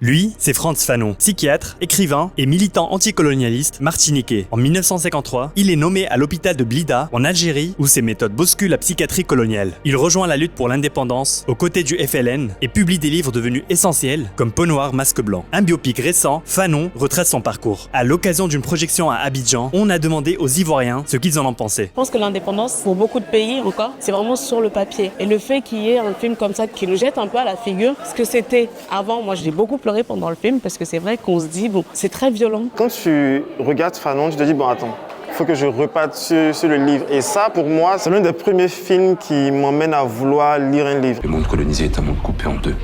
Lui, c'est Frantz Fanon, psychiatre, écrivain et militant anticolonialiste martiniquais. En 1953, il est nommé à l'hôpital de Blida, en Algérie, où ses méthodes bousculent la psychiatrie coloniale. Il rejoint la lutte pour l'indépendance, aux côtés du FLN, et publie des livres devenus essentiels, comme Peau noire, masque blanc. Un biopic récent, Fanon retrace son parcours. À l'occasion d'une projection à Abidjan, on a demandé aux Ivoiriens ce qu'ils en ont pensé. Je pense que l'indépendance, pour beaucoup de pays encore, c'est vraiment sur le papier. Et le fait qu'il y ait un film comme ça qui nous jette un peu à la figure, ce que c'était avant, moi j'ai beaucoup pleuré pendant le film parce que c'est vrai qu'on se dit, bon, c'est très violent. Quand tu regardes Fanon, tu te dis, bon attends, il faut que je reparte sur le livre. Et ça, pour moi, c'est l'un des premiers films qui m'emmène à vouloir lire un livre. Le monde colonisé est un monde coupé en deux.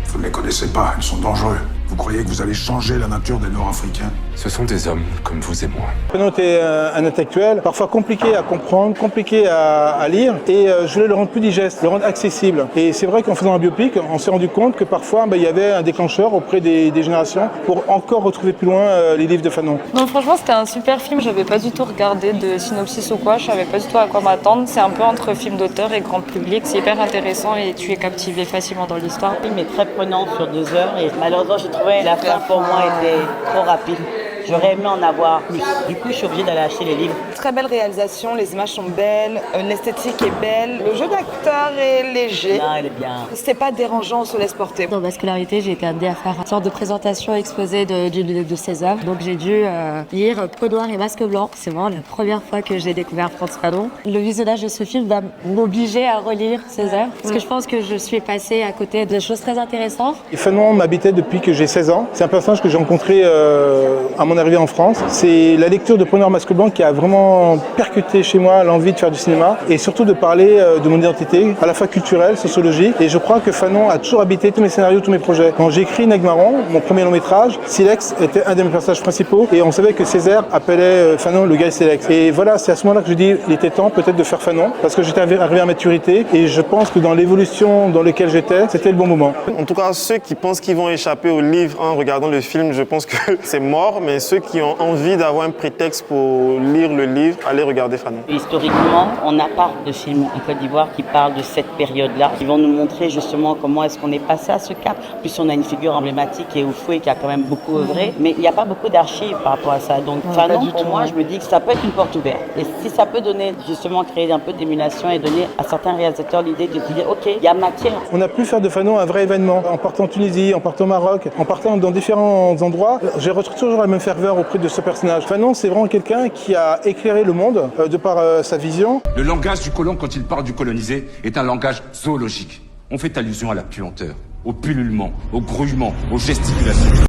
Vous ne les connaissez pas, ils sont dangereux. Vous croyez que vous allez changer la nature des Nord-Africains? Ce sont des hommes comme vous et moi. Fanon était un intellectuel, parfois compliqué à comprendre, compliqué à lire, et je voulais le rendre plus digeste, le rendre accessible. Et c'est vrai qu'en faisant un biopic, on s'est rendu compte que parfois il y avait un déclencheur auprès des générations pour encore retrouver plus loin les livres de Fanon. Non, franchement, c'était un super film. J'avais pas du tout regardé de synopsis ou quoi. Je savais pas du tout à quoi m'attendre. C'est un peu entre film d'auteur et grand public. C'est hyper intéressant et tu es captivé facilement dans l'histoire. Le film est très prenant sur 2 heures et malheureusement, j'ai trouvé la fin pour moi était trop rapide. J'aurais aimé en avoir plus. Du coup, je suis obligée d'aller acheter les livres. Très belle réalisation, les images sont belles, l'esthétique est belle, le jeu d'acteur est léger. Là, elle est bien. C'est pas dérangeant, on se laisse porter. Dans Vascularité, j'ai été amenée à faire une sorte de présentation exposée de ses œuvres. Donc j'ai dû lire Peau noire et masque blanc. C'est vraiment la première fois que j'ai découvert Frantz Fanon. Le visionnage de ce film va m'obliger à relire ses œuvres parce que je pense que je suis passée à côté de choses très intéressantes. Et Fanon m'habitait depuis que j'ai 16 ans. C'est un personnage que j'ai rencontré à mon arrivée en France. C'est la lecture de Peau noire, masque blanc qui a vraiment percuté chez moi l'envie de faire du cinéma et surtout de parler de mon identité, à la fois culturelle, sociologique. Et je crois que Fanon a toujours habité tous mes scénarios, tous mes projets. Quand j'ai écrit Nagmaron, mon premier long métrage, Silex était un de mes personnages principaux et on savait que Césaire appelait Fanon le gars Silex. Et voilà, c'est à ce moment-là que je dis il était temps peut-être de faire Fanon parce que j'étais arrivé à maturité et je pense que dans l'évolution dans laquelle j'étais, c'était le bon moment. En tout cas, ceux qui pensent qu'ils vont échapper au livre en regardant le film, je pense que c'est mort. Mais ceux qui ont envie d'avoir un prétexte pour lire le livre, allez regarder Fanon. Historiquement, on n'a pas de film en Côte d'Ivoire qui parle de cette période-là, qui vont nous montrer justement comment est-ce qu'on est passé à ce cap. Plus on a une figure emblématique qui est Oufoué qui a quand même beaucoup œuvré, mais il n'y a pas beaucoup d'archives par rapport à ça. Donc Fanon, pour moi, je me dis que ça peut être une porte ouverte. Et si ça peut donner justement créer un peu d'émulation et donner à certains réalisateurs l'idée de dire ok, il y a matière. On a pu faire de Fanon un vrai événement. En partant en Tunisie, en partant au Maroc, en partant dans différents endroits, j'ai retrouvé toujours la même ferveur auprès de ce personnage. Fanon, c'est vraiment quelqu'un qui a éclairé le monde de par sa vision. Le langage du colon, quand il parle du colonisé, est un langage zoologique. On fait allusion à la puanteur, au pullulement, au grouillement, aux gesticulations.